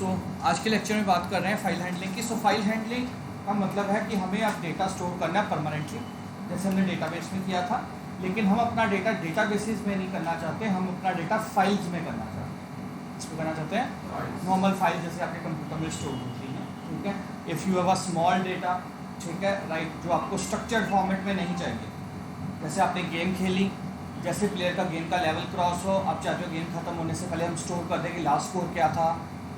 सो आज के लेक्चर में बात कर रहे हैं फाइल हैंडलिंग की। फाइल हैंडलिंग का मतलब है कि हमें अब डेटा स्टोर करना है परमानेंटली, जैसे हमने डेटाबेस में किया था, लेकिन हम अपना डेटा डेटाबेसेस में नहीं करना चाहते, हम अपना डेटा फाइल्स में करना चाहते हैं। इसमें करना चाहते हैं नॉर्मल फाइल जैसे आपके कंप्यूटर में स्टोर होती हैं, ठीक है। If you have a small data, ठीक है, राइट, जो आपको स्ट्रक्चर्ड फॉर्मेट में नहीं चाहिए। जैसे आपने गेम खेली, जैसे प्लेयर का गेम का लेवल क्रॉस हो, आप चाहते हो गेम खत्म होने से पहले हम स्टोर कर दें कि लास्ट स्कोर क्या था,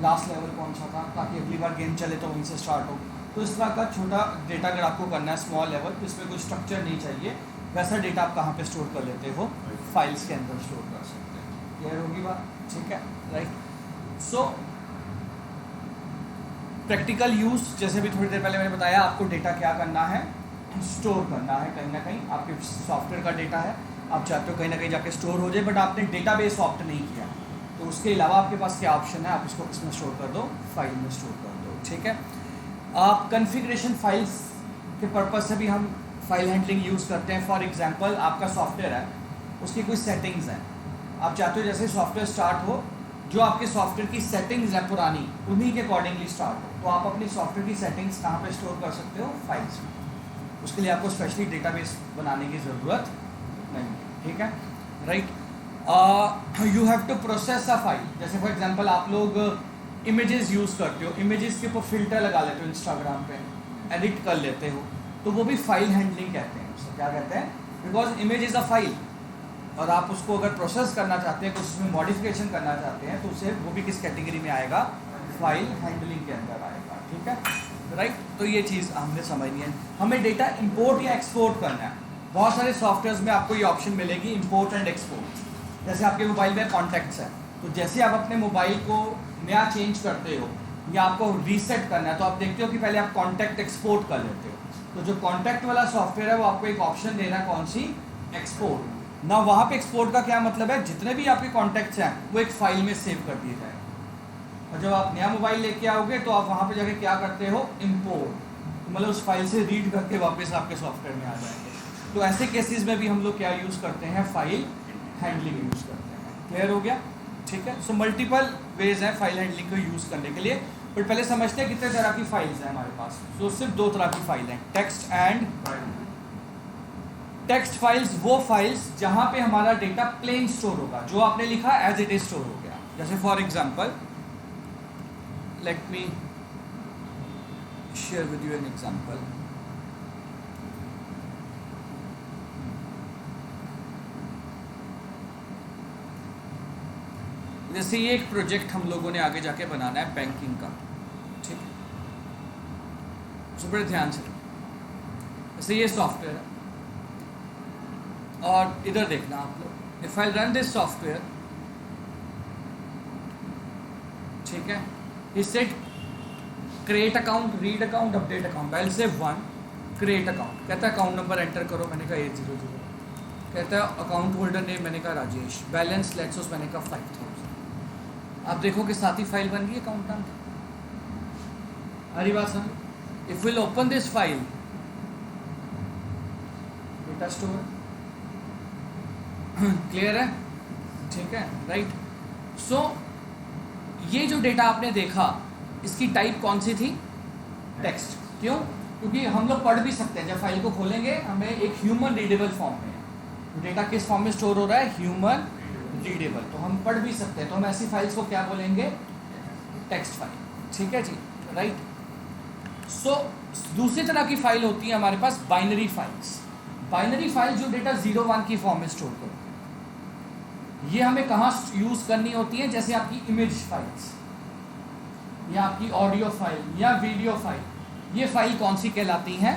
लास्ट लेवल कौन सा था, ताकि अगली बार गेम चले तो वहीं से स्टार्ट हो। तो इस तरह का छोटा डेटा अगर आपको करना है स्मॉल लेवल, तो इसमें कोई स्ट्रक्चर नहीं चाहिए, वैसा डेटा आप कहाँ पे स्टोर कर लेते हो, फाइल्स के अंदर स्टोर कर सकते हैं। क्लियर होगी बात, ठीक है, राइट। सो प्रैक्टिकल यूज़, जैसे भी थोड़ी देर पहले मैंने बताया, आपको डेटा क्या करना है, स्टोर करना है कहीं ना कहीं। आपके सॉफ्टवेयर का डेटा है, आप चाहते हो कहीं ना कहीं जाके स्टोर हो जाए, बट आपने डेटाबेस ऑप्ट नहीं किया, तो उसके अलावा आपके पास क्या ऑप्शन है, आप इसको किसमें स्टोर कर दो, फाइल में स्टोर कर दो, ठीक है। आप कॉन्फ़िगरेशन फाइल्स के पर्पज़ से भी हम फाइल हैंडलिंग यूज़ करते हैं। फॉर एग्जांपल, आपका सॉफ्टवेयर है, उसकी कुछ सेटिंग्स हैं, आप चाहते हो जैसे सॉफ्टवेयर स्टार्ट हो, जो आपके सॉफ्टवेयर की सेटिंग्स है पुरानी, उन्हीं के अकॉर्डिंगली स्टार्ट हो, तो आप अपनी सॉफ्टवेयर की सेटिंग्स कहाँ पे स्टोर कर सकते हो, फाइल्स में। उसके लिए आपको स्पेशली डेटाबेस बनाने की ज़रूरत नहीं, ठीक है, right. You have to process a file. जैसे फॉर एग्जांपल आप लोग इमेजेस यूज़ करते हो, इमेजेस के ऊपर फिल्टर लगा लेते हो, इंस्टाग्राम पे एडिट कर लेते हो, तो वो भी फाइल हैंडलिंग कहते हैं। उसको क्या कहते हैं, because image is a file, और आप उसको अगर प्रोसेस करना चाहते हैं, कुछ उसमें मॉडिफिकेशन करना चाहते हैं, तो उसे वो भी किस कैटेगरी में आएगा, फाइल हैंडलिंग के अंदर आएगा, ठीक है, राइट। तो ये चीज़ हमने समझनी है। हमें डेटा इंपोर्ट या एक्सपोर्ट करना है। बहुत सारे सॉफ्टवेयर्स में आपको ये ऑप्शन मिलेगी, इंपोर्ट एंड एक्सपोर्ट। जैसे आपके मोबाइल में कॉन्टैक्ट्स है, तो जैसे आप अपने मोबाइल को नया चेंज करते हो या आपको रीसेट करना है, तो आप देखते हो कि पहले आप कॉन्टैक्ट एक्सपोर्ट कर लेते हो। तो जो कॉन्टैक्ट वाला सॉफ्टवेयर है, वो आपको एक ऑप्शन दे रहा है, कौन सी, एक्सपोर्ट ना। वहाँ पे एक्सपोर्ट का क्या मतलब है, जितने भी आपके कॉन्टैक्ट्स हैं वो एक फाइल में सेव कर दिए जाएंगे, और जब आप नया मोबाइल लेके आओगे तो आप वहाँ पे जाके क्या करते हो, इंपोर्ट, मतलब उस फाइल से रीड करके वापस आपके सॉफ्टवेयर में आ जाएंगे। तो ऐसे केसेस में भी हम लोग क्या यूज़ करते हैं, फाइल हैंडलिंग यूज़ करते हैं। क्लियर हो गया, ठीक है। सो मल्टीपल वेज हैं फाइल हैंडलिंग को यूज़ करने के लिए, बट पहले समझते हैं कितने तरह की फाइल्स हैं हमारे पास। तो सिर्फ दो तरह की फाइल हैं, टेक्स्ट एंड टेक्स्ट फाइल्स। वो फाइल्स जहाँ पे हमारा डेटा प्लेन स्टोर होगा, जो आपने लिखा एज इट इज स्टोर हो गया। जैसे for example, let me share with you an example. जैसे ये एक प्रोजेक्ट हम लोगों ने आगे जाके बनाना है बैंकिंग का, ठीक है, तो बड़े ध्यान से। जैसे ये सॉफ्टवेयर है, और इधर देखना आप लोग, if I run this software, ठीक है, he said create account, read account, update account. I will say 1 create account, कहता है अकाउंट नंबर एंटर करो, मैंने कहा 800, कहता है अकाउंट होल्डर नेम, मैंने कहा राजेश, बैलेंस लेट्स सपोज मैंने कहा 5000। आप देखो कि साथ ही फाइल बन गई अकाउंट नाम की। हरी बात समझ। If will open this file, data store, clear है, ठीक है, राइट। सो ये जो डेटा आपने देखा, इसकी टाइप कौन सी थी, टेक्स्ट। क्यों, क्योंकि हम लोग पढ़ भी सकते हैं। जब फाइल को खोलेंगे हमें एक ह्यूमन रीडेबल फॉर्म में, डेटा किस फॉर्म में स्टोर हो रहा है, ह्यूमन रीडेबल, तो हम पढ़ भी सकते हैं। तो हम ऐसी फाइल्स को क्या बोलेंगे, टेक्स्ट फाइल, ठीक है जी, राइट। सो दूसरी तरह की फाइल होती है हमारे पास बाइनरी फाइल्स। बाइनरी फाइल जो डेटा 0-1 की फॉर्म में स्टोर करती है, ये हमें कहाँ यूज़ करनी होती है, जैसे आपकी इमेज फाइल्स या आपकी ऑडियो फाइल या वीडियो फाइल, ये फाइल कौन सी कहलाती हैं,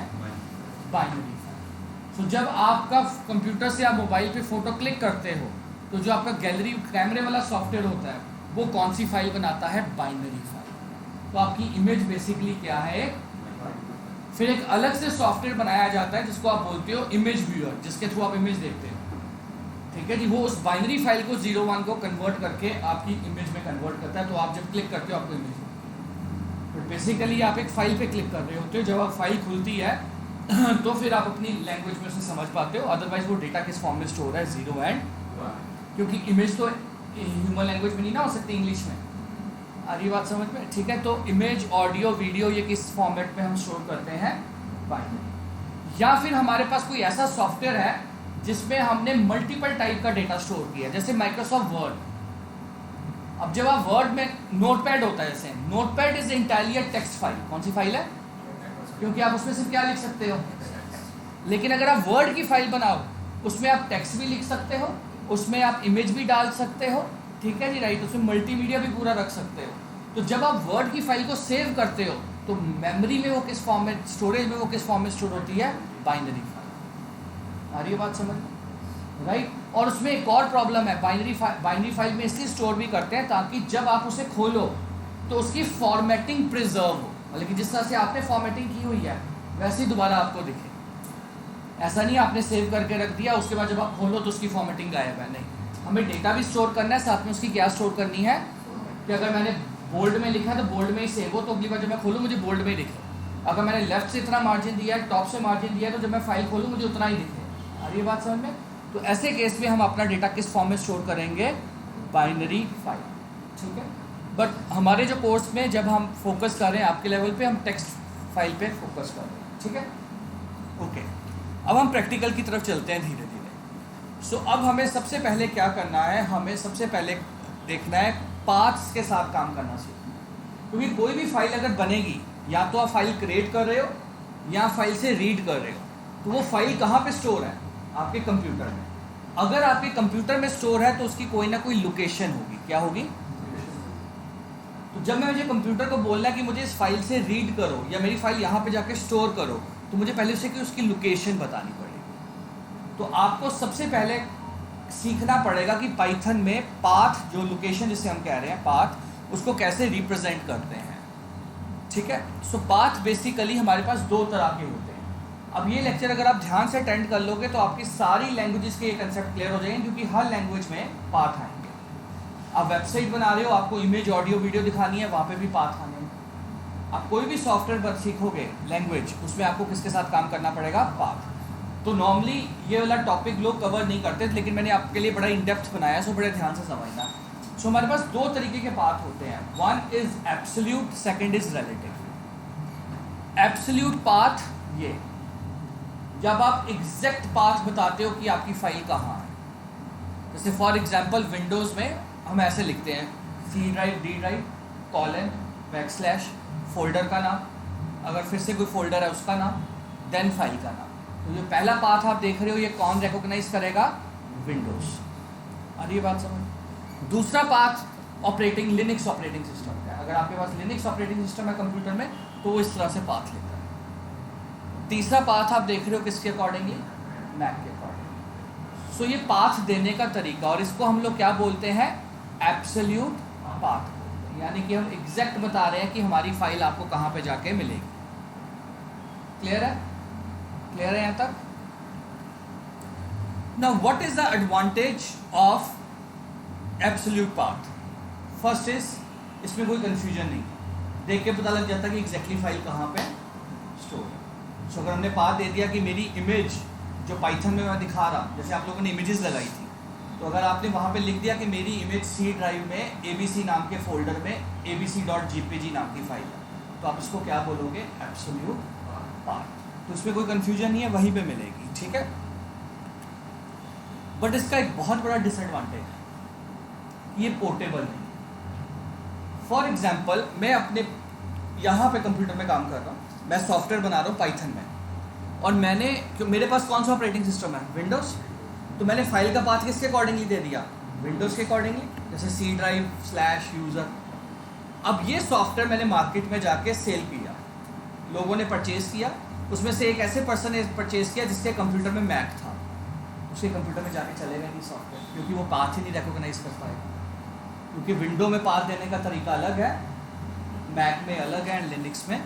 बाइनरी फाइल। सो जब आपका कंप्यूटर से आप मोबाइल पे फ़ोटो क्लिक करते हो, तो जो आपका गैलरी कैमरे वाला सॉफ्टवेयर होता है, वो कौन सी फाइल बनाता है, बाइनरी फाइल। तो आपकी इमेज बेसिकली क्या है, फिर एक अलग से सॉफ्टवेयर बनाया जाता है जिसको आप बोलते हो इमेज व्यूअर, जिसके थ्रू आप इमेज देखते हो, ठीक है जी। वो उस बाइनरी फाइल को 0-1 को कन्वर्ट करके आपकी इमेज में कन्वर्ट करता है, तो आप जब क्लिक करते हो आपको इमेज, बट बेसिकली आप एक फाइल पे क्लिक कर रहे होते हो। जब आप फाइल खुलती है तो फिर आप अपनी लैंग्वेज में उसे समझ पाते हो, अदरवाइज वो डेटा किस फॉर्म में स्टोर है, 0 एंड 1, क्योंकि इमेज तो ह्यूमन लैंग्वेज में नहीं ना हो सकती, इंग्लिश में, आ रही बात समझ में? ठीक है, तो इमेज, ऑडियो, वीडियो ये किस फॉर्मेट में हम स्टोर करते हैं? बाइनरी। या फिर हमारे पास कोई ऐसा सॉफ्टवेयर है जिसमें हमने मल्टीपल टाइप का डेटा स्टोर किया, जैसे माइक्रोसॉफ्ट वर्ड। अब जब आप वर्ड में नोटपैड होता है, जैसे notepad is entirely a text file. कौन सी फाइल है? क्योंकि आप उसमें सिर्फ क्या लिख सकते हो। लेकिन अगर आप वर्ड की फाइल बनाओ, उसमें आप टेक्स्ट भी लिख सकते हो, उसमें आप इमेज भी डाल सकते हो, ठीक है जी, राइट। उसमें मल्टीमीडिया भी पूरा रख सकते हो। तो जब आप वर्ड की फाइल को सेव करते हो तो मेमोरी में वो किस फॉर्म में, स्टोरेज में वो किस फॉर्म में स्टोर होती है? Binary file. आ रही है बात समझ, राइट। और उसमें एक और प्रॉब्लम है, बाइनरी फाइल में इसलिए स्टोर भी करते हैं ताकि जब आप उसे खोलो तो उसकी फॉर्मेटिंग प्रिजर्व हो, मतलब कि जिस तरह से आपने फॉर्मेटिंग की हुई है वैसे ही दोबारा आपको दिखे। ऐसा नहीं आपने सेव करके रख दिया, उसके बाद जब आप खोलो तो उसकी फॉर्मेटिंग गायब है। नहीं, हमें डेटा भी स्टोर करना है, साथ में उसकी क्या स्टोर करनी है कि अगर मैंने बोल्ड में लिखा है तो बोल्ड में ही सेव हो, तो अगली बार जब मैं खोलूँ मुझे बोल्ड में ही दिखे। अगर मैंने लेफ्ट से इतना मार्जिन दिया है, टॉप से मार्जिन दिया है, तो जब मैं फाइल खोलूँ मुझे उतना ही दिखे। आ रही है बात समझ में? तो ऐसे केस में हम अपना डेटा किस फॉर्म में स्टोर करेंगे? बाइनरी फाइल, ठीक है। बट हमारे जो कोर्स में जब हम फोकस कर रहे हैं आपके लेवल पे, हम टेक्स्ट फाइल पे फोकस कर रहे हैं, ठीक है, ओके। अब हम प्रैक्टिकल की तरफ चलते हैं धीरे धीरे। सो अब हमें सबसे पहले क्या करना है, हमें सबसे पहले देखना है पाथ्स के साथ काम करना सीखना है। क्योंकि कोई भी फाइल अगर बनेगी, या तो आप फाइल क्रिएट कर रहे हो या फाइल से रीड कर रहे हो, तो वो फाइल कहाँ पे स्टोर है? आपके कंप्यूटर में। अगर आपके कंप्यूटर में स्टोर है तो उसकी कोई ना कोई लोकेशन होगी। क्या होगी? तो जब मैं मुझे कंप्यूटर को बोलना है कि मुझे इस फाइल से रीड करो या मेरी फाइल यहाँ पे जाके स्टोर करो, तो मुझे पहले उसे कि उसकी लोकेशन बतानी पड़ेगी। तो आपको सबसे पहले सीखना पड़ेगा कि पाइथन में पाथ, जो लोकेशन जिसे हम कह रहे हैं पाथ, उसको कैसे रिप्रेजेंट करते हैं, ठीक है। सो पाथ बेसिकली हमारे पास दो तरह के होते हैं। अब ये लेक्चर अगर आप ध्यान से अटेंड कर लोगे तो आपकी सारी लैंग्वेजेस के ये कंसेप्ट क्लियर हो जाएंगे, क्योंकि हर लैंग्वेज में पाथ आएंगे। आप वेबसाइट बना रहे हो, आपको इमेज, ऑडियो, वीडियो दिखानी है, वहाँ पे भी पाथ आने हैं। आप कोई भी सॉफ्टवेयर पर सीखोगे लैंग्वेज, उसमें आपको किसके साथ काम करना पड़ेगा? पाथ। तो नॉर्मली ये वाला टॉपिक लोग कवर नहीं करते, लेकिन मैंने आपके लिए बड़ा इन डेप्थ बनाया, सो बड़े ध्यान से समझना। सो हमारे पास दो तरीके के पाथ होते हैं, one is absolute, second is relative. Absolute path ये जब आप एग्जैक्ट पाथ बताते हो कि आपकी फाइल कहाँ है। जैसे फॉर एग्जांपल विंडोज़ में हम ऐसे लिखते हैं C drive, D drive, colon, backslash, folder का नाम, अगर फिर से कोई फोल्डर है उसका नाम, देन फाइल का नाम। तो जो पहला पाथ आप देख रहे हो ये कौन रिकॉग्नाइज करेगा? विंडोज़। आ रही है बात समझ? दूसरा path operating, Linux operating system का है। अगर आपके पास लिनक्स ऑपरेटिंग सिस्टम है कंप्यूटर में तो वो इस तरह से पाथ लेता है। तीसरा पाथ आप देख रहे हो किसके अकॉर्डिंगली? मैक के अकॉर्डिंग। सो ये पाथ देने का तरीका, और इसको हम लोग क्या बोलते हैं? Absolute path. यानी कि हम एग्जैक्ट बता रहे हैं कि हमारी फाइल आपको कहाँ पे जाके मिलेगी। क्लियर है? क्लियर है यहाँ तक? Now what is the advantage of absolute path? First is, इसमें कोई कंफ्यूजन नहीं, देख के पता लग जाता कि एग्जैक्टली फाइल कहाँ पे स्टोर है। सो अगर हमने पाथ दे दिया कि मेरी इमेज जो पाइथन में मैं दिखा रहा, जैसे आप लोगों ने इमेजेस लगाई थी, तो अगर आपने वहाँ पे लिख दिया कि मेरी इमेज सी ड्राइव में ABC नाम के फोल्डर में abc.jpg नाम की फाइल है, तो आप इसको क्या बोलोगे? Absolute path. तो इसमें कोई कंफ्यूजन नहीं है, वहीं पे मिलेगी, ठीक है। बट इसका एक बहुत बड़ा डिसएडवांटेज है, ये पोर्टेबल नहीं। फॉर एग्जाम्पल मैं अपने यहाँ पे कंप्यूटर में काम कर रहा हूँ, मैं सॉफ्टवेयर बना रहा हूँ पाइथन में, और मैंने, मेरे पास कौन सा ऑपरेटिंग सिस्टम है? विंडोज़। तो मैंने फाइल का पाथ किसके अकॉर्डिंगली दे दिया? विंडोज़ के अकॉर्डिंगली, जैसे सी ड्राइव स्लैश यूज़र। अब ये सॉफ्टवेयर मैंने मार्केट में जाके सेल किया, लोगों ने परचेज़ किया, उसमें से एक ऐसे पर्सन ने परचेज़ किया जिसके कंप्यूटर में मैक था, उसके कंप्यूटर में जाके चलेगा नहीं सॉफ्टवेयर, क्योंकि वो पाथ ही नहीं रिकॉग्नाइज कर पाएगा। क्योंकि विंडो में पाथ देने का तरीका अलग है, मैक में अलग है, एंड लिनक्स में।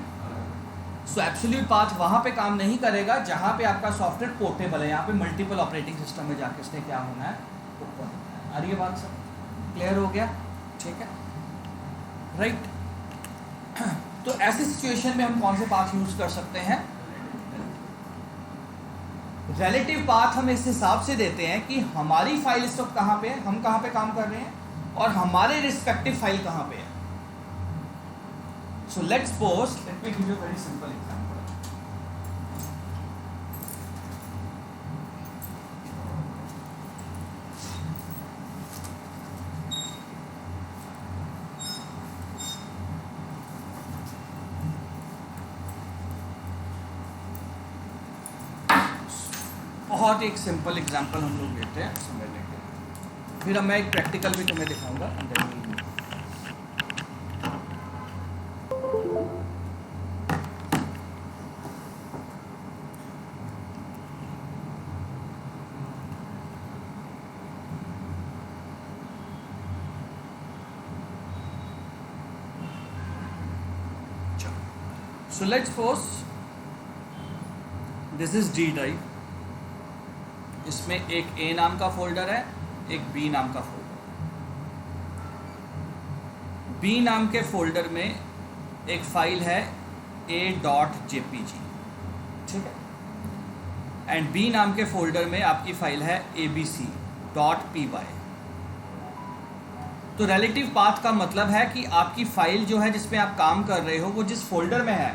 सो एब्सोल्यूट पाथ वहाँ पे काम नहीं करेगा जहाँ पे आपका सॉफ्टवेयर पोर्टेबल है। यहाँ पे मल्टीपल ऑपरेटिंग सिस्टम में जाके उसने क्या होना है? ऊपर। आ रही है बात सब? क्लियर हो गया? ठीक है, राइट। तो ऐसी सिचुएशन में हम कौन से पाथ यूज कर सकते हैं? रिलेटिव पाथ हम इस हिसाब से देते हैं कि हमारी फाइल इस वक्त कहाँ पे है, हम कहाँ पे काम कर रहे हैं, और हमारे रिस्पेक्टिव फाइल कहाँ पे है। So let's suppose, let me give you a very simple example. बहुत एक सिंपल एग्जांपल हम लोग लेते हैं समझने के लिए, फिर मैं एक प्रैक्टिकल भी तुम्हें दिखाऊंगा. So let's suppose this is D drive. इसमें एक A नाम का फोल्डर है, एक B नाम का फोल्डर. B नाम के फोल्डर में एक फाइल है a.jpg, ठीक है, एंड B नाम के फोल्डर में आपकी फाइल है abc.py. तो रिलेटिव पाथ का मतलब है कि आपकी फाइल जो है जिसमें आप काम कर रहे हो वो जिस फोल्डर में है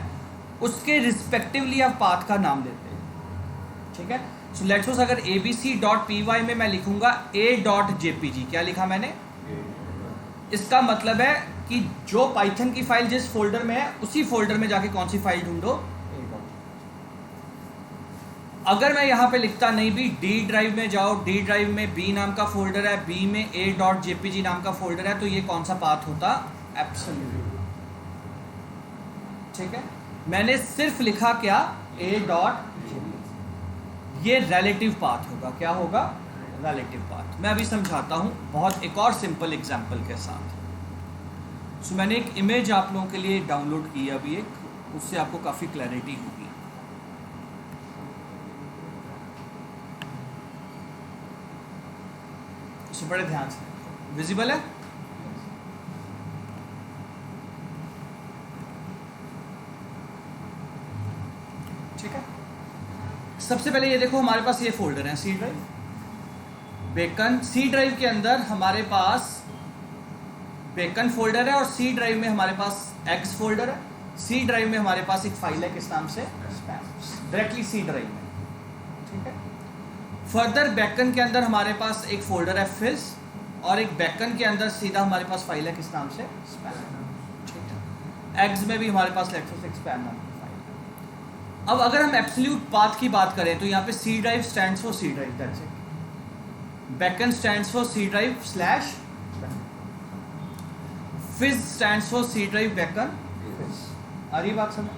उसके रिस्पेक्टिवली आप पाथ का नाम देते हैं, ठीक है. सो लेट्स सपोज अगर abc.py में मैं लिखूंगा a.jpg, क्या लिखा मैंने? इसका मतलब है कि जो पाइथन की फाइल जिस फोल्डर में है उसी फोल्डर में जाके कौन सी फाइल ढूंढो. अगर मैं यहाँ पे लिखता नहीं भी डी ड्राइव में जाओ, डी ड्राइव में बी नाम का फोल्डर है, बी में a.jpg नाम का फोल्डर है, तो ये कौन सा पाथ होता? एब्सोल्यूट, ठीक है. मैंने सिर्फ लिखा क्या? a.jpg. ये रिलेटिव पाथ होगा. क्या होगा? Relative path. मैं अभी समझाता हूँ बहुत एक और सिंपल एग्जांपल के साथ. सो मैंने एक इमेज आप लोगों के लिए डाउनलोड की है अभी एक, उससे आपको काफ़ी क्लैरिटी होगी. सो बड़े ध्यान से, विजिबल है? ठीक है. सबसे पहले ये देखो हमारे पास ये फोल्डर है C drive, bacon. C drive के अंदर हमारे पास बेकन फोल्डर है और सी ड्राइव में हमारे पास एक्स फोल्डर है. सी ड्राइव में हमारे पास एक फाइल है किस नाम से? डायरेक्टली सी ड्राइव में, ठीक है. फर्दर बेकन के अंदर हमारे पास एक फोल्डर है फिज, और एक बेकन के अंदर सीधा हमारे पास फाइल है किस नाम से? स्पैम, ठीक है. एग्स में भी हमारे पास लेक्चर स्पैम नाम की फाइल है. अब अगर हम एब्सोल्यूट पाथ की बात करें तो यहाँ पे C drive stands for C drive, that's it. Bacon stands for C drive slash, fizz stands for C drive bacon. आ रही बात समझ?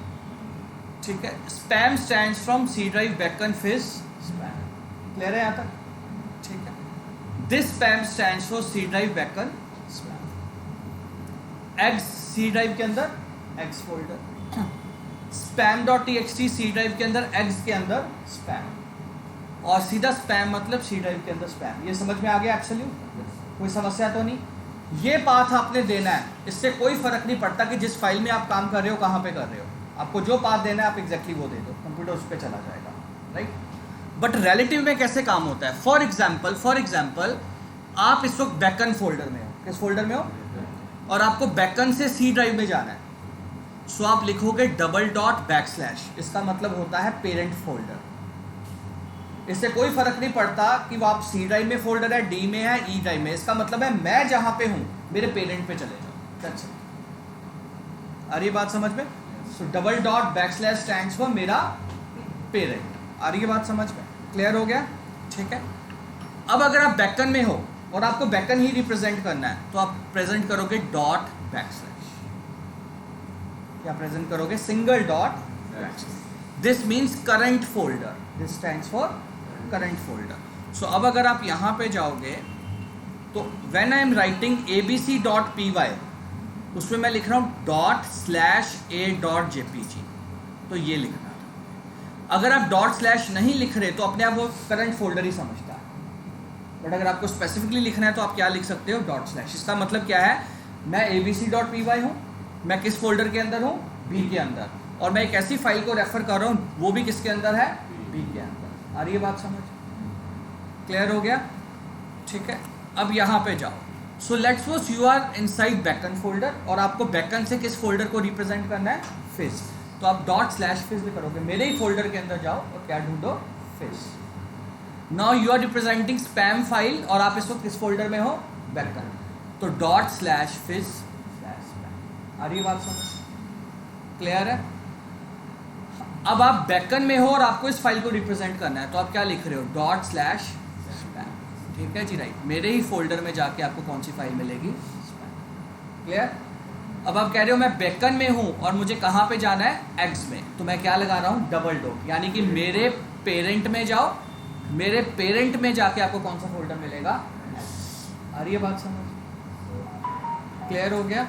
ठीक है. Spam stands from C drive bacon fizz spam. Clear है यहाँ तक? ठीक है. This spam stands for C drive bacon spam. Eggs C drive के अंदर एग्स फोल्डर, spam.txt सी ड्राइव के अंदर एग्स के अंदर स्पैम, और सीधा स्पैम मतलब सी ड्राइव के अंदर स्पैम. ये समझ में आ गया एब्सोल्यूट? कोई समस्या तो नहीं? ये पाथ आपने देना है, इससे कोई फर्क नहीं पड़ता कि जिस फाइल में आप काम कर रहे हो कहाँ पे कर रहे हो. आपको जो पाथ देना है आप एग्जैक्टली वो दे दो, कंप्यूटर उस पर चला जाएगा, राइट. बट रिलेटिव में कैसे काम होता है? फॉर एग्जाम्पल आप इस वक्त बेकन फोल्डर में हो. किस फोल्डर में हो? और आपको बेकन से सी ड्राइव में जाना है. सो आप लिखोगे :/. इसका मतलब होता है पेरेंट फोल्डर. इससे कोई फर्क नहीं पड़ता कि वो आप सी ड्राइव में फोल्डर है, डी में है, ई ड्राइव में. इसका मतलब है मैं जहां पे हूं मेरे पेरेंट पे चले जाओ. आ रही बात समझ में? सो :// स्टैंड्स फॉर मेरा पेरेंट. आ रही है बात समझ में? क्लियर हो गया? ठीक है. अब अगर आप बेकन में हो और आपको बेकन ही रिप्रेजेंट करना है तो आप प्रेजेंट करोगे :/. क्या प्रेजेंट करोगे? Single dot. This means current folder. This stands for current folder. So अब अगर आप यहाँ पे जाओगे तो when I am writing abc.py उसमें मैं लिख रहा हूँ :/a.jpg. तो ये लिखना है. अगर आप :/ नहीं लिख रहे तो अपने आप वो करंट फोल्डर ही समझता है. बट अगर आपको स्पेसिफिकली लिखना है तो आप क्या लिख सकते हो? :/. इसका मतलब क्या है? मैं abc.py हूँ, मैं किस फोल्डर के अंदर हूँ? बी के अंदर, और मैं एक ऐसी फाइल को रेफर कर रहा हूँ वो भी किसके अंदर है? बी के अंदर. आ रही है बात समझ? क्लियर हो गया? ठीक है. अब यहाँ पे जाओ. So let's suppose you are inside bacon folder और आपको बैकन से किस फोल्डर को रिप्रेजेंट करना है, फिश। तो आप ./fish भी करोगे, मेरे ही फोल्डर के अंदर जाओ और क्या ढूंढो, fish. Now you are representing spam file और आप इस वक्त किस फोल्डर में हो, बैकन। तो ./fish/spam। आ रही है बात समझ, क्लियर है? अब आप बैकन में हो और आपको इस फाइल को रिप्रेजेंट करना है, तो आप क्या लिख रहे हो, ./spam। ठीक है जी, राइट। मेरे ही फोल्डर में जाके आपको कौन सी फाइल मिलेगी, क्लियर? अब आप कह रहे हो मैं बैकन में हूँ और मुझे कहाँ पे जाना है, एग्स में, तो मैं क्या लगा रहा हूँ, डबल डॉट, यानी कि मेरे पेरेंट में जाओ, मेरे पेरेंट में जाके आपको कौन सा फोल्डर मिलेगा, आ रही है बात समझ, क्लियर हो गया?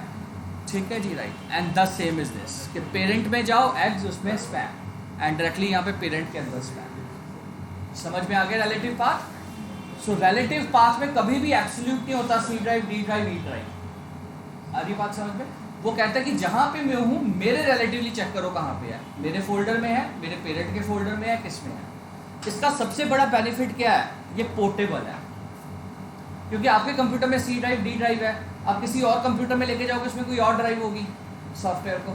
ठीक है जी, right. And the same is this कि पेरेंट में जाओ एग्स, उसमें स्पैम, एंड डायरेक्टली यहाँ पे पेरेंट के अंदर स्पैम। समझ में आ गया relative path? So relative path में कभी भी एब्सोल्यूट नहीं होता, C drive, D drive, E drive. आ रही बात समझ में? वो कहता है कि जहाँ पे मैं हूँ मेरे रिलेटिवली चेक करो कहाँ पे है, मेरे फोल्डर में है, मेरे पेरेंट के फोल्डर में है, किस में है। इसका सबसे बड़ा बेनिफिट क्या है, ये पोर्टेबल है, क्योंकि आपके कंप्यूटर में सी ड्राइव, डी ड्राइव है, आप किसी और कंप्यूटर में लेके जाओगे, उसमें कोई और ड्राइव होगी सॉफ्टवेयर को,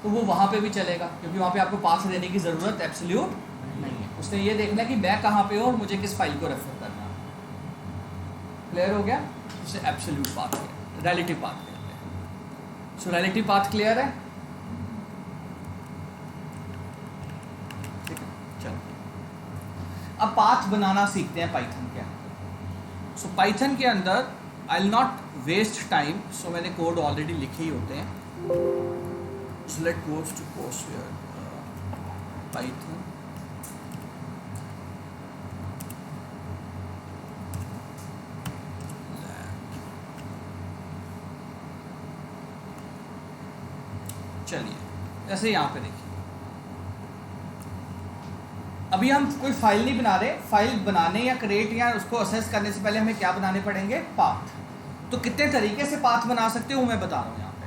तो वो वहाँ पे भी चलेगा, क्योंकि वहाँ पे आपको पाथ देने की ज़रूरत एब्सोल्यूट नहीं है। उसने ये देखना है कि मैं कहाँ पे हूँ और मुझे किस फाइल को रेफर करना है। क्लियर हो गया? उसे एब्सोल्यूट पाथ कहते हैं, रिलेटिव पाथ कहते हैं। सो रिलेटिव पाथ क्लियर है? ठीक है, चलो अब पाथ बनाना सीखते हैं पाइथन के अंदर। सो पाइथन के अंदर I will not waste time, so मैंने कोड ऑलरेडी लिखे ही होते हैं। So let goes to courseware Python. चलिए जैसे यहाँ पे देखिए, अभी हम कोई फाइल नहीं बना रहे, फाइल बनाने या क्रिएट या उसको असेस करने से पहले हमें क्या बनाने पड़ेंगे, पाथ। तो कितने तरीके से पाथ बना सकते हो मैं बता रहा हूँ यहाँ पे।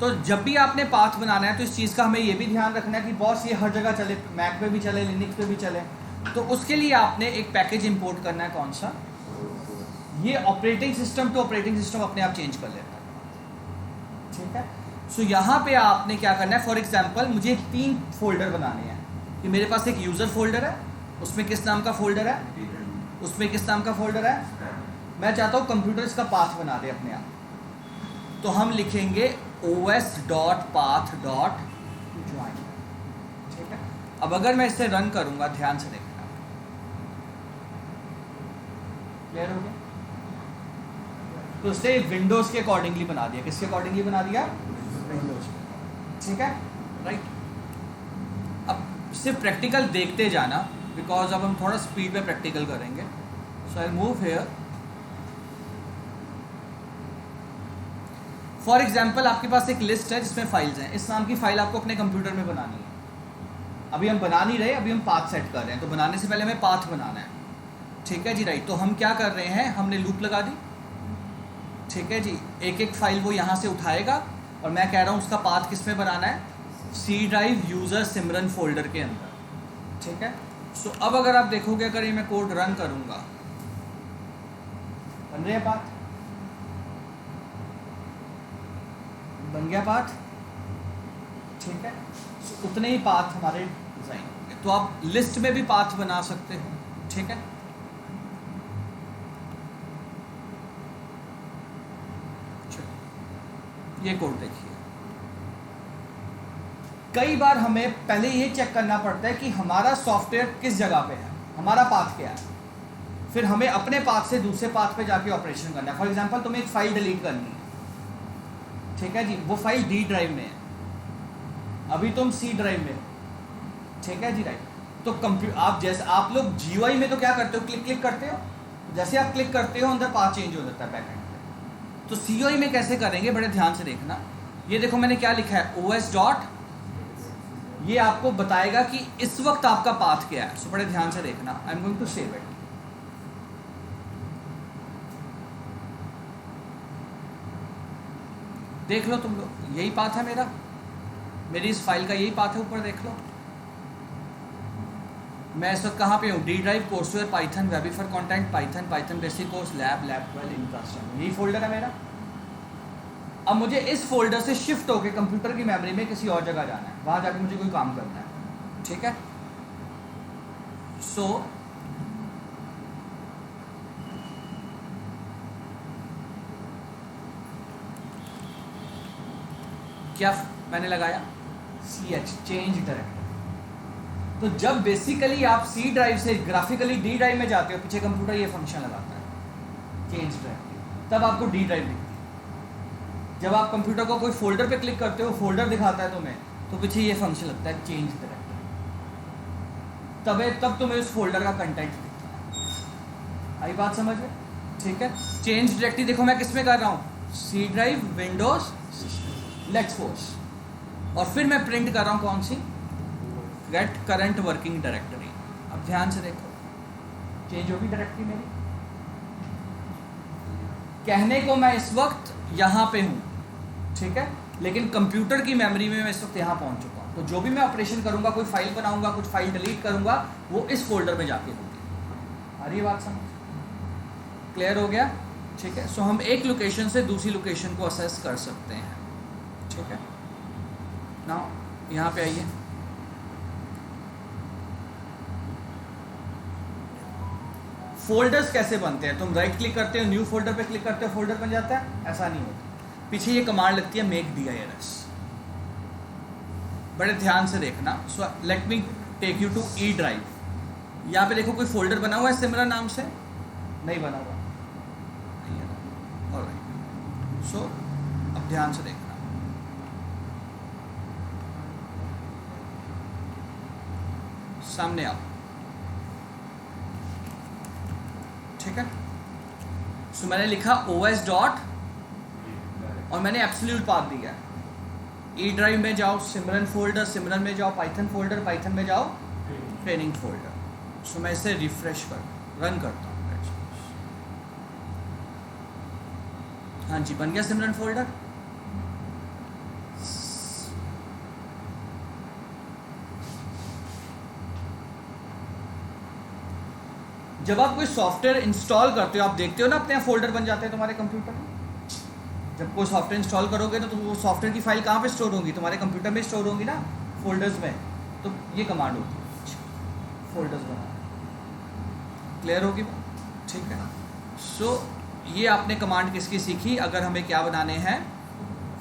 तो जब भी आपने पाथ बनाना है तो इस चीज़ का हमें ये भी ध्यान रखना है कि बॉस ये हर जगह चले, मैक पे भी चले, लिनक्स पे भी चले। तो उसके लिए आपने एक पैकेज इंपोर्ट करना है, कौन सा, ये operating system to operating system अपने आप चेंज कर लेता है। ठीक है, सो यहाँ पे आपने क्या करना है, फॉर एग्जाम्पल मुझे 3 फोल्डर बनाने हैं कि मेरे पास एक यूज़र फोल्डर है, उसमें किस नाम का फोल्डर है, उसमें किस नाम का फोल्डर है, मैं चाहता हूँ कंप्यूटर इसका पाथ बना दे अपने आप। तो हम लिखेंगे os.path.join। ठीक है, अब अगर मैं इसे रन करूँगा, ध्यान से देखना, क्लियर हो गया? तो उसने विंडोज़ के अकॉर्डिंगली बना दिया, किसके अकॉर्डिंगली बना दिया, विंडोज़। ठीक है, राइट। अब सिर्फ प्रैक्टिकल देखते जाना, बिकॉज अब हम थोड़ा स्पीड में प्रैक्टिकल करेंगे। So I move here. For example आपके पास एक लिस्ट है जिसमें फाइल्स हैं, इस नाम की फाइल आपको अपने कंप्यूटर में बनानी है। अभी हम बना नहीं रहे, अभी हम पाथ सेट कर रहे हैं, तो बनाने से पहले हमें पाथ बनाना है। ठीक है जी, राइट। तो हम क्या कर रहे हैं, हमने लूप लगा दी। ठीक है जी, एक एक फाइल वो यहाँ से उठाएगा और मैं कह रहा हूँ उसका पाथ किस में बनाना है, सी ड्राइव यूज़र सिमरन फोल्डर के अंदर। ठीक है, सो अब अगर आप देखोगे, अगर ये मैं कोड रन करूँगा, बन रहे हैं पाथ, बन गया पाथ। ठीक है, सो उतने ही पाथ हमारे डिज़ाइन होंगे। तो आप लिस्ट में भी पाथ बना सकते हो। ठीक है, ये कोड देखिए। कई बार हमें पहले ये चेक करना पड़ता है कि हमारा सॉफ्टवेयर किस जगह पे है, हमारा पाथ क्या है, फिर हमें अपने पाथ से दूसरे पाथ पे जाके ऑपरेशन करना है। फॉर एग्जांपल तुम्हें एक फाइल डिलीट करनी है, ठीक है जी, वो फाइल डी ड्राइव में है, अभी तुम सी ड्राइव में हो। ठीक है जी, राइट। तो आप जैसे आप लोग जीयूआई में तो क्या करते हो, क्लिक क्लिक करते हो, जैसे आप क्लिक करते हो अंदर पाथ चेंज हो जाता है बैकएंड। तो सीओई में कैसे करेंगे, बड़े ध्यान से देखना। ये देखो मैंने क्या लिखा है, os डॉट, ये आपको बताएगा कि इस वक्त आपका पाथ क्या है। सो बड़े ध्यान से देखना, I am going to save it. देख लो तुम लोग, यही पाथ है मेरा, मेरी इस फाइल का यही पाथ है, ऊपर देख लो। मैं इस वक्त कहाँ पे हूँ? डी ड्राइव, कोर्सवेयर, पाइथन, वेबिफर content, Python, Python basic course, lab, lab 12, infrastructure, यही फोल्डर है मेरा। अब मुझे इस फोल्डर से शिफ्ट होकर कंप्यूटर की मेमोरी में किसी और जगह जाना है, वहाँ जाके मुझे कोई काम करना है, ठीक है। सो क्या मैंने लगाया? CH, change directory. तो जब बेसिकली आप C ड्राइव से ग्राफिकली D ड्राइव में जाते हो, पीछे कंप्यूटर ये फंक्शन लगाता है, चेंज डायरेक्टरी, तब आपको D ड्राइव दिखती है। जब आप कंप्यूटर को कोई फोल्डर पे क्लिक करते हो, फोल्डर दिखाता है तुम्हें, तो पीछे ये फंक्शन लगता है, चेंज डायरेक्टरी, तब तुम्हें उस फोल्डर का कंटेंट दिखता है। आई बात समझ में? ठीक है। चेंज डायरेक्टरी देखो मैं किस में कर रहा हूँ? C drive, Windows, let's suppose, और फिर मैं प्रिंट कर रहा हूँ कौन सी? Get current working directory. अब ध्यान से देखो, चेंज होगी डायरेक्टरी मेरी। कहने को मैं इस वक्त यहाँ पे हूँ, ठीक है, लेकिन कंप्यूटर की मेमोरी में मैं इस वक्त यहाँ पहुँच चुका हूँ। तो जो भी मैं ऑपरेशन करूँगा, कोई फाइल बनाऊँगा, कुछ फाइल डिलीट करूँगा, वो इस फोल्डर में जाके होगी। आ रही बात समझ? क्लियर हो गया? ठीक है। सो हम एक लोकेशन से दूसरी लोकेशन को असेस कर सकते हैं, ठीक है। नाउ यहाँ पे आइए, फोल्डर्स कैसे बनते हैं? तुम राइट क्लिक करते हो, न्यू फोल्डर पे क्लिक करते हो, फोल्डर बन जाता है? ऐसा नहीं होता। पीछे ये कमांड लगती है मेक DIRS। बड़े ध्यान से देखना। So let me take you to E drive. यहाँ पे देखो कोई फोल्डर बना हुआ है सिमरन नाम से? नहीं बना हुआ। ऑलराइट। सो अब ध्यान से देखना, सामने आओ, ठीक है। सो मैंने लिखा OS डॉट और मैंने एब्सोल्यूट पाथ दिया। E ड्राइव में जाओ, सिमरन फोल्डर, सिमरन में जाओ, पाइथन फोल्डर, पाइथन में जाओ, ट्रेनिंग फोल्डर। सो मैं इसे रिफ्रेश कर रन करता हूँ। हाँ जी, बन गया सिमरन फोल्डर। जब आप कोई सॉफ्टवेयर इंस्टॉल करते हो, आप देखते हो ना अपने यहाँ फोल्डर बन जाते हैं तुम्हारे कंप्यूटर में। जब कोई सॉफ्टवेयर इंस्टॉल करोगे तो वो सॉफ्टवेयर की फाइल कहाँ पे स्टोर होगी? तुम्हारे कंप्यूटर में स्टोर होंगी ना, फोल्डर्स में। तो ये कमांड होती है, फोल्डर्स बनाना। क्लियर होगी बात? ठीक है। सो ये आपने कमांड किसकी सीखी? अगर हमें क्या बनाने हैं?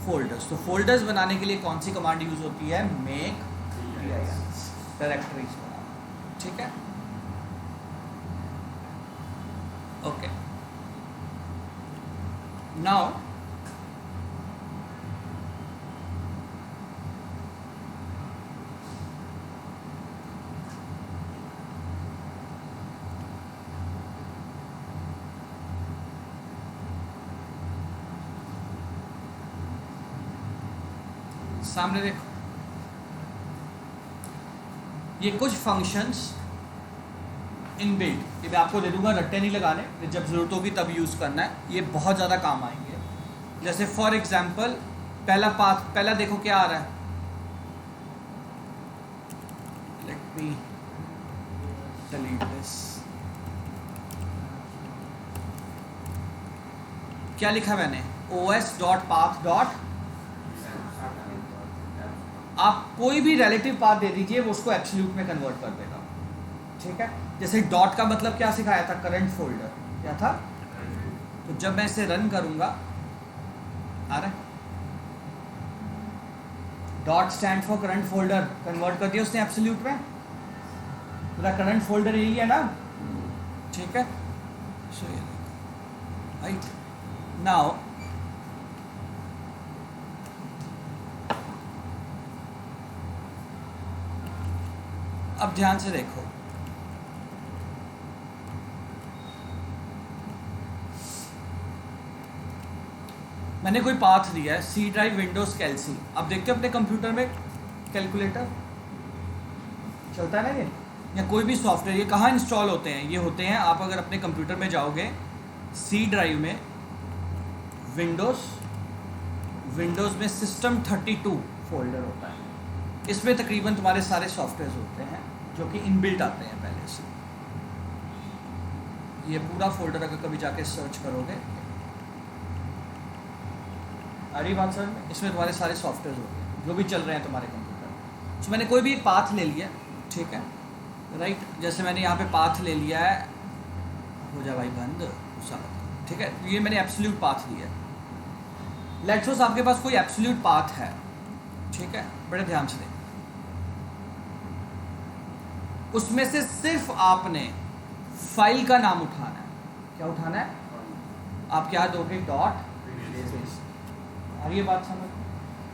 फोल्डर्स। तो फोल्डर्स बनाने के लिए कौन सी कमांड यूज होती है? मेक डायरेक्टरीज बनाना, ठीक है। ओके, नाउ सामने देखो, ये कुछ फंक्शंस इनबिल्ट, ये मैं आपको दे दूंगा, रट्टे नहीं लगाने, जब ज़रूरत होगी तब यूज़ करना है। ये बहुत ज़्यादा काम आएंगे। जैसे फॉर एग्जांपल पहला पाथ, पहला देखो क्या आ रहा है, लेट मी डिलीट दिस। क्या लिखा मैंने? os.path. आप कोई भी रिलेटिव पाथ दे दीजिए, वो उसको एब्सोल्यूट में कन्वर्ट कर देगा, ठीक है। जैसे डॉट का मतलब क्या सिखाया था? Current folder. क्या था? तो जब मैं इसे रन करूंगा, आ रहा है, dot stand for current folder, convert कर दिया उसने एब्सोल्यूट में। पूरा करंट फोल्डर यही है ना, ठीक है। सो ये राइट नाउ अब ध्यान से देखो, मैंने कोई पाथ दिया है, C ड्राइव, विंडोज, कैल्सी। अब देखते हो अपने कंप्यूटर में कैलकुलेटर चलता है ना ये, या कोई भी सॉफ्टवेयर, ये कहाँ इंस्टॉल होते हैं? ये होते हैं, आप अगर अपने कंप्यूटर में जाओगे, C ड्राइव में, विंडोज़ में सिस्टम 32 फोल्डर होता है। इसमें तकरीबन तुम्हारे सारे सॉफ्टवेयर होते हैं जो कि इनबिल्ट आते हैं पहले से। ये पूरा फोल्डर अगर कभी जाके सर्च करोगे, आ रही बात सर, इसमें तुम्हारे सारे सॉफ्टवेयर होंगे जो भी चल रहे हैं तुम्हारे कंप्यूटर। सो मैंने कोई भी एक पाथ ले लिया, ठीक है, राइट। जैसे मैंने यहाँ पे पाथ ले लिया है, हो जा भाई बंद, ठीक है, ये मैंने एब्सोल्यूट पाथ लिया है। लेट्स सपोज आपके पास कोई एब्सोल्यूट पाथ है, ठीक है, बड़े ध्यान से देखें। उसमें से सिर्फ आपने फाइल का नाम उठाना है। क्या उठाना है? आप क्या दोगे? डॉट। अब ये बात समझ,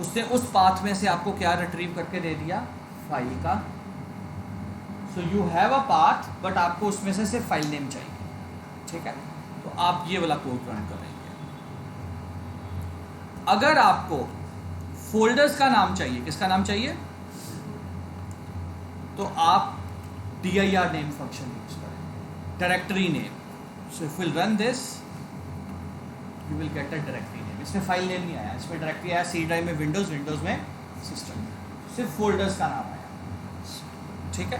उसने उस पाथ में से आपको क्या रिट्रीव करके दे दिया? फाइल का। So you have a path, but आपको उसमें से सिर्फ फाइल नेम चाहिए, ठीक है। तो आप ये वाला कोड रन करेंगे। अगर आपको फोल्डर्स का नाम चाहिए, किसका नाम चाहिए? तो आप dir नेम फंक्शन यूज करेंगे, directory name. So if will run this, you will get a directory name. इसमें फाइल नेम नहीं आया, इसमें डायरेक्टरी आया सी ड्राइव में विंडोज में सिस्टम, सिर्फ फोल्डर्स का नाम आया, ठीक है।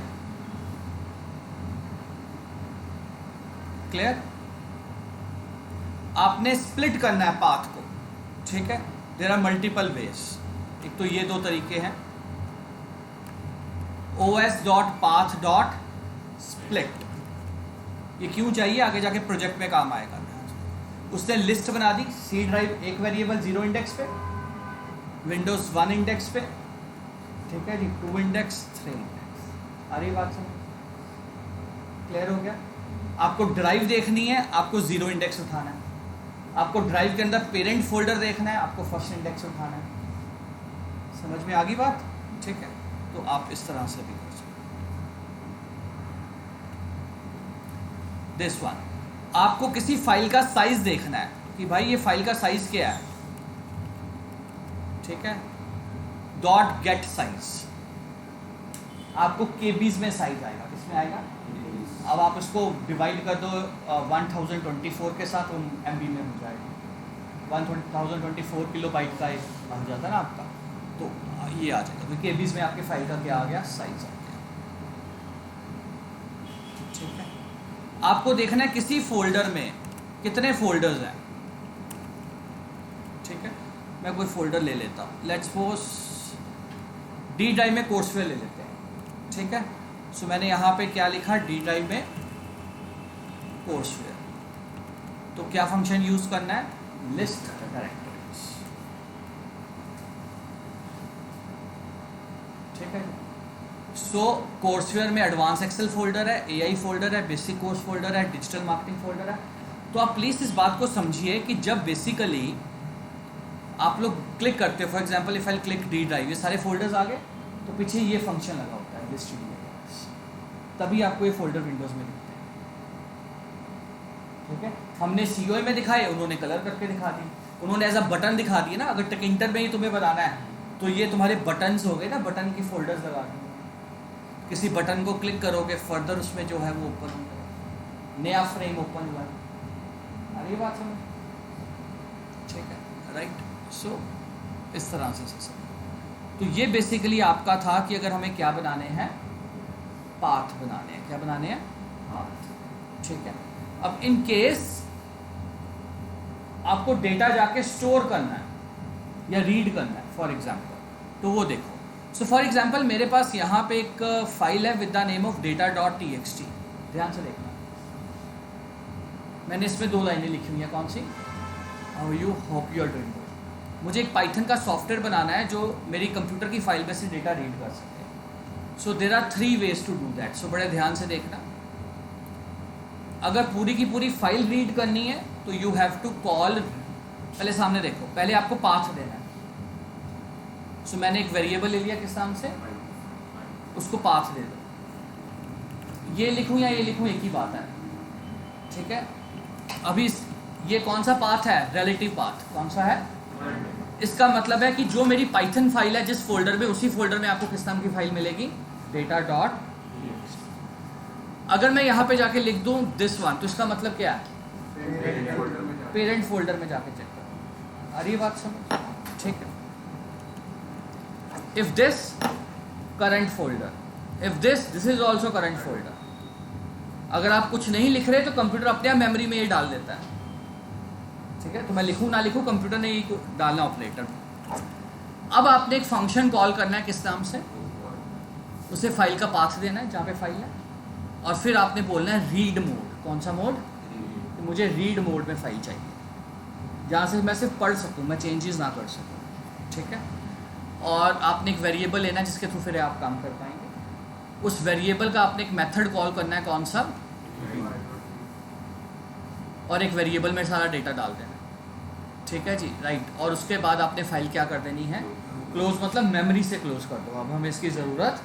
क्लियर? आपने स्प्लिट करना है पाथ को, ठीक है। There are multiple ways. एक तो ये दो तरीके हैं, os.path.split। ये क्यों चाहिए? आगे जाके प्रोजेक्ट में काम आएगा। उसने लिस्ट बना दी, सी ड्राइव एक वेरिएबल 0 इंडेक्स पे, विंडोज 1 इंडेक्स पे, ठीक है जी, 2 इंडेक्स, 3 इंडेक्स। अरे बात समझ, क्लियर हो गया? आपको ड्राइव देखनी है, आपको 0 इंडेक्स उठाना है। आपको ड्राइव के अंदर पेरेंट फोल्डर देखना है, आपको फर्स्ट इंडेक्स उठाना है। समझ में आ गई बात? ठीक है, तो आप इस तरह से भी कर सकते। दिस वन, आपको किसी फाइल का साइज देखना है कि भाई ये फाइल का साइज क्या है, ठीक है। डॉट गेट साइज, आपको केबीज में साइज आएगा, किसमें आएगा? अब आप इसको डिवाइड कर दो 1024 के साथ, एमबी में हो जाएगा। 1024 किलोबाइट का एक हो जाता है ना आपका, तो ये आ जाएगा। तो केबीज में आपके फाइल का क्या आ गया? साइज आ गया, ठीक है। आपको देखना है किसी फोल्डर में कितने फोल्डर्स हैं, ठीक है। मैं कोई फोल्डर ले लेता हूँ, लेट्स सपोज डी ड्राइव में कोर्सवेयर ले लेते हैं, ठीक है। सो मैंने यहाँ पे क्या लिखा? डी ड्राइव में कोर्सवेयर। तो क्या फंक्शन यूज करना है? लिस्ट डायरेक्टरीज, ठीक है। सो कोर्सवेयर में एडवांस एक्सेल फोल्डर है, एआई फोल्डर है, बेसिक कोर्स फोल्डर है, डिजिटल मार्केटिंग फोल्डर है। तो आप प्लीज़ इस बात को समझिए कि जब बेसिकली आप लोग क्लिक करते हो, for example if I click D drive, ये सारे फोल्डर्स आ गए, तो पीछे ये फंक्शन लगा होता है लिस्ट, तभी आपको ये फोल्डर विंडोज में दिखते हैं, ठीक है। हमने सीओई में दिखाए, उन्होंने कलर करके दिखा दी, उन्होंने एज अ बटन दिखा दिए ना। अगर टेकिंटर में ही तुम्हें बनाना है तो ये तुम्हारे बटन्स हो गए ना, बटन की फोल्डर्स लगा दी। किसी बटन को क्लिक करोगे, फर्दर उसमें जो है वो ओपन होगा, नया फ्रेम ओपन हुआ है। अरे ये बात समझ, ठीक है, राइट। सो इस तरह से सब। तो ये बेसिकली आपका था कि अगर हमें क्या बनाने हैं? पाथ बनाने हैं। क्या बनाने हैं? पाथ, ठीक है। अब इन केस आपको डेटा जाके स्टोर करना है या रीड करना है फॉर एग्जांपल, तो वो देखो। सो फॉर एग्जांपल मेरे पास यहाँ पे एक फाइल है with the name of data.txt। ध्यान से देखना, मैंने इसमें 2 लाइनें लिखी हुई हैं। कौन सी? How you hope you are doing good. मुझे एक पाइथन का सॉफ्टवेयर बनाना है जो मेरी कंप्यूटर की फाइल में से डेटा रीड कर सके। So there are 3 ways to do that. So बड़े ध्यान से देखना, अगर पूरी की पूरी फाइल रीड करनी है तो यू हैव टू कॉल, पहले सामने देखो, पहले आपको पाथ देना है। सो मैंने एक वेरिएबल ले लिया, किस नाम से? उसको पाथ दे दो। ये लिखूं या ये लिखूं, एक ही बात है, ठीक है। अभी ये कौन सा पाथ है? Relative path. कौन सा है? इसका मतलब है कि जो मेरी पाइथन फाइल है जिस फोल्डर में, उसी फोल्डर में आपको किस नाम की फाइल मिलेगी? data.txt। अगर मैं यहाँ पे जाके लिख दूँ दिस वन, तो इसका मतलब क्या है? पेरेंट फोल्डर में जाके चेक करो। अरे ये बात समझ, ठीक है। If this current folder, if this is also current folder. अगर आप कुछ नहीं लिख रहे तो कंप्यूटर अपने आप मेमोरी में ये डाल देता है, ठीक है। तो मैं लिखूँ ना लिखूँ, कंप्यूटर ने ये डालना ऑपरेटर। अब आपने एक फंक्शन कॉल करना है, किस नाम से, उसे फाइल का पाथ देना है जहाँ पे फाइल है, और फिर आपने बोलना है रीड मोड। कौन सा मोड? मुझे रीड मोड में फाइल चाहिए, जहाँ से मैं सिर्फ पढ़ सकूँ, मैं चेंजेस ना कर सकूँ, ठीक है। और आपने एक वेरिएबल लेना है जिसके थ्रू फिर आप काम कर पाएंगे। उस वेरिएबल का आपने एक मेथड कॉल करना है, कौन सा? और एक वेरिएबल में सारा डेटा डाल देना है, ठीक है जी, राइट। और उसके बाद आपने फाइल क्या कर देनी है? क्लोज, मतलब मेमोरी से क्लोज कर दो। अब हमें इसकी ज़रूरत,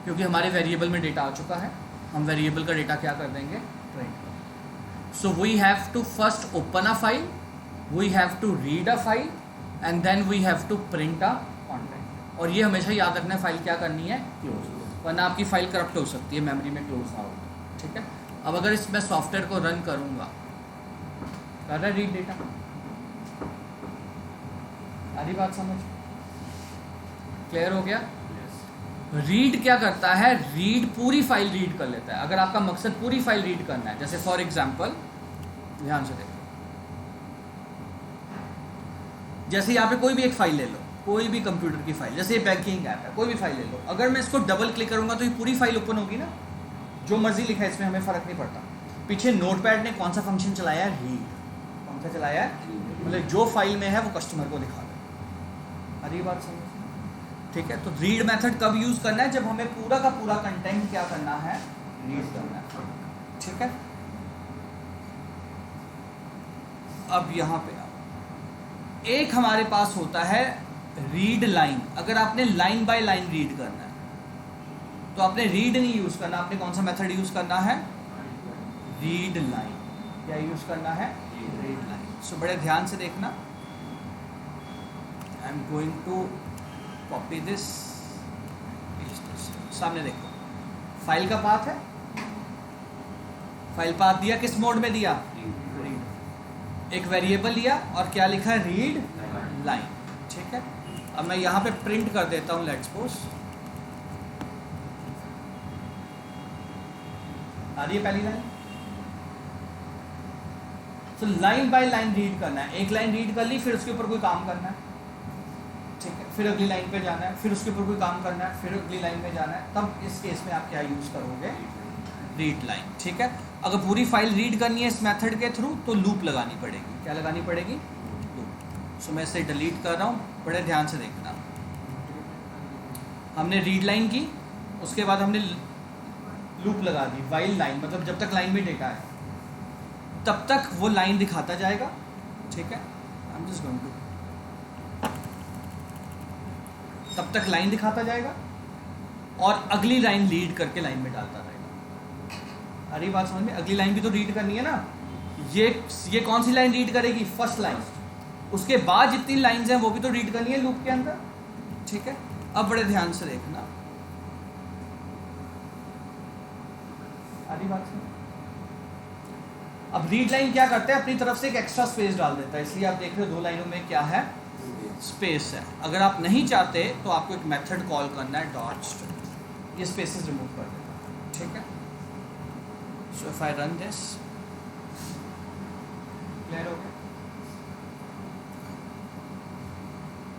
क्योंकि हमारे वेरिएबल में डेटा आ चुका है, हम वेरिएबल का डेटा क्या कर देंगे? Print. So we have to first open a file, we have to read a file, and then we have to print a content. और ये हमेशा याद रखना है, फाइल क्या करनी है? क्लोज, वरना आपकी फाइल करप्ट हो सकती है मेमोरी में क्लोज ना हो, ठीक है। अब अगर इसमें सॉफ्टवेयर को रन करूँगा, कर रहा है रीड डेटा, सारी बात समझ क्लियर हो गया? रीड क्या करता है? रीड पूरी फाइल रीड कर लेता है। अगर आपका मकसद पूरी फाइल रीड करना है, जैसे फॉर एग्जांपल, ध्यान से देखो, जैसे यहाँ पे कोई भी एक फाइल ले लो, कोई भी कंप्यूटर की फाइल, जैसे ये बैंकिंग ऐप है, कोई भी फाइल ले लो। अगर मैं इसको डबल क्लिक करूँगा तो ये पूरी फाइल ओपन होगी ना, जो मर्जी लिखा है इसमें हमें फ़र्क नहीं पड़ता। पीछे नोटपैड ने कौन सा फंक्शन चलाया है? रीड। कौन सा चलाया है? मतलब जो फाइल में है वो कस्टमर को दिखा दे। अरे बात समझ, ठीक है। तो रीड मेथड कब यूज़ करना है? जब हमें पूरा का पूरा कंटेंट क्या करना है? रीड करना है, ठीक है। अब यहाँ पे एक हमारे पास होता है रीड लाइन। अगर आपने लाइन बाय लाइन रीड करना है तो आपने रीड नहीं यूज़ करना, आपने कौन सा मेथड यूज़ करना है? Read line. क्या यूज़ करना है? Read line. सो बड़े ध्यान से देखना, I am going to copy this, सामने देखो, फाइल का पाथ है, फाइल पाथ दिया, किस मोड में दिया? रीड। एक वेरिएबल लिया और क्या लिखा है? रीड लाइन, ठीक है। अब मैं यहाँ पे प्रिंट कर देता हूँ, लेट्स सपोज, आ रही है पहली लाइन। तो लाइन बाय लाइन रीड करना है। एक लाइन रीड कर ली, फिर उसके ऊपर कोई काम करना है, ठीक है। फिर अगली लाइन पे जाना है, फिर उसके ऊपर कोई काम करना है, फिर अगली लाइन में जाना है। तब इस केस में आप क्या यूज़ करोगे? रीड लाइन, ठीक है। अगर पूरी फाइल रीड करनी है इस मेथड के थ्रू तो लूप लगानी पड़ेगी। क्या लगानी पड़ेगी? लूप। सो मैं इसे डिलीट कर रहा हूँ, बड़े ध्यान से देखना। हमने रीड लाइन की, उसके बाद हमने लूप लगा दी, वाइल लाइन, मतलब जब तक लाइन में डेटा है तब तक वो लाइन दिखाता जाएगा, ठीक है। I am just going to, तब तक लाइन दिखाता जाएगा और अगली लाइन रीड करके लाइन में डालता रहेगा। अरे बात समझ में? अगली लाइन भी तो रीड करनी है ना। ये कौन सी लाइन रीड करेगी? First line. उसके बाद जितनी लाइंस हैं वो भी तो रीड करनी है लूप के अंदर, ठीक है। अब बड़े ध्यान से देखना, अरे बात समझ। अब रीड लाइन क्या करता है? अपनी तरफ से एक एक्स्ट्रा स्पेस डाल देता है, इसलिए आप देख रहे हो दो लाइनों में क्या है? स्पेस है। अगर आप नहीं चाहते तो आपको एक मेथड कॉल करना है, डॉट स्ट्रिंग, ये स्पेसेस रिमूव कर देता है, ठीक है। So if I run this, clear हो गया?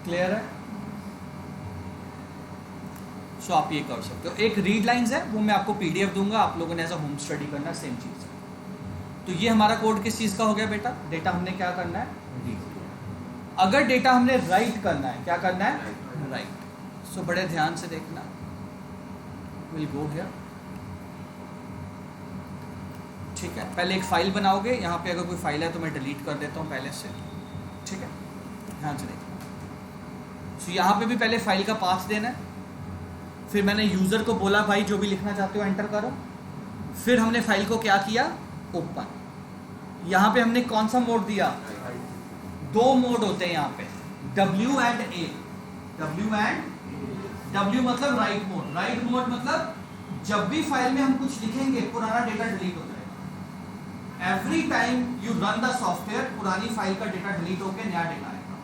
क्लियर है? सो आप ये कर सकते हो। एक रीड लाइंस है, वो मैं आपको पीडीएफ दूंगा, आप लोगों ने एज अ होम स्टडी करना, सेम चीज़ है। तो ये हमारा कोड किस चीज़ का हो गया बेटा? डेटा हमने क्या करना है? रीड। अगर डेटा हमने राइट करना है, क्या करना है? राइट। सो बड़े ध्यान से देखना, विल गो हियर, ठीक है। पहले एक फाइल बनाओगे, यहाँ पे अगर कोई फाइल है तो मैं डिलीट कर देता हूँ पहले से, ठीक है। ध्यान से देखना। सो यहाँ पे भी पहले फाइल का पाथ देना है, फिर मैंने यूज़र को बोला भाई जो भी लिखना चाहते हो एंटर करो, फिर हमने फाइल को क्या किया? ओपन। यहाँ पे हमने कौन सा मोड दिया? दो मोड होते हैं यहाँ पे, W एंड A। W मतलब राइट मोड। राइट मोड मतलब जब भी फाइल में हम कुछ लिखेंगे पुराना डेटा डिलीट हो जाएगा। Every time you run the software, पुरानी फाइल का डेटा डिलीट होकर नया डेटा आएगा।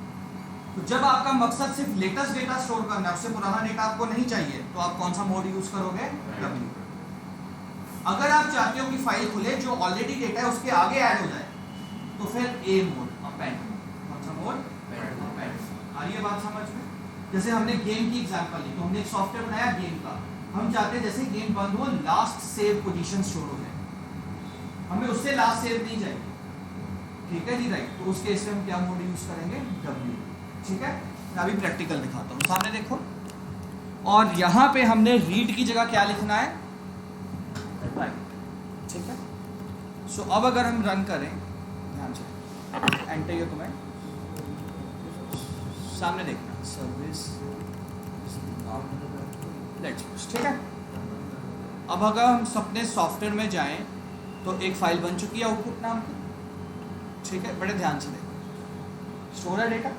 तो जब आपका मकसद सिर्फ लेटेस्ट डेटा स्टोर करना है, उससे पुराना डेटा आपको नहीं चाहिए, तो आप कौन सा मोड यूज करोगे? W। अगर आप चाहते हो कि फाइल खुले जो ऑलरेडी डेटा है उसके आगे ऐड हो जाए, तो फिर A मोड, अपेंड मोड। कौन सा मोड? अपेंड। आ रही है बात समझ में? जैसे हमने गेम की एग्जांपल ली, तो हमने एक सॉफ्टवेयर बनाया गेम का, हम चाहते हैं जैसे गेम बंद हो लास्ट सेव पोजीशन स्टोर हो जाए, हमें उससे लास्ट सेव नहीं चाहिए, ठीक है जी, राइट। तो उस केस में हम क्या मोड यूज करेंगे? W। ठीक है, मैं अभी प्रैक्टिकल दिखाता हूँ, सामने देखो। और यहाँ पे हमने रीड की जगह क्या लिखना है? राइट। ठीक है, सो अब अगर हम रन करें, ध्यान से एंटर योर कमेंट, सामने देखना सर्विस, ठीक है। अब अगर हम अपने सॉफ्टवेयर में जाएं तो एक फाइल बन चुकी है आउटपुट नाम की, ठीक है, बड़े ध्यान से देखो, स्टोर है डेटा,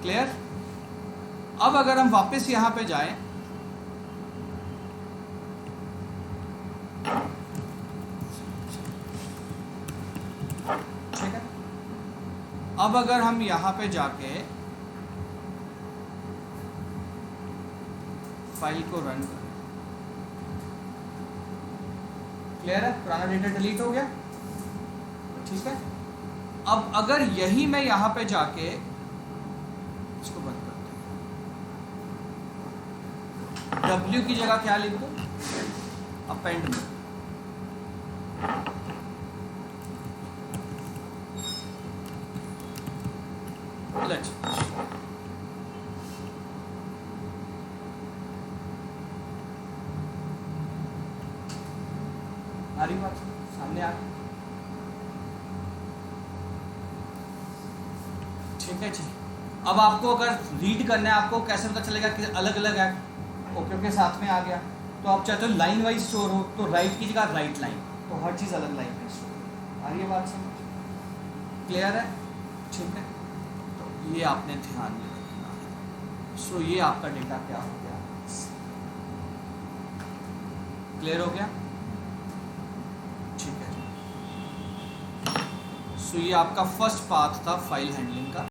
क्लियर। अब अगर हम वापस यहां पे जाएं, ठीक है, अब अगर हम यहां पे जाके फाइल को रन करें, क्लियर है, पुराना डेटा डिलीट हो गया, ठीक है। अब अगर यही मैं यहां पे जाके इसको बंद करते हैं, W की जगह क्या लिख दो? अपेंड में। आ रही बात सामने आ, ठीक है जी। अब आपको अगर रीड करना है, आपको कैसे पता चलेगा कि अलग अलग है? ओके के साथ में आ गया, तो आप चाहते हो लाइन वाइज स्टोर हो, तो राइट की जगह राइट लाइन, तो हर चीज़ अलग लाइन में स्टोर। आ रही है बात समझ? क्लियर है? ठीक है, तो ये आपने ध्यान में रखना है। सो ये आपका डेटा क्या हो गया? क्लियर हो गया? ठीक है। सो ये आपका फर्स्ट पाथ था फाइल हैंडलिंग का।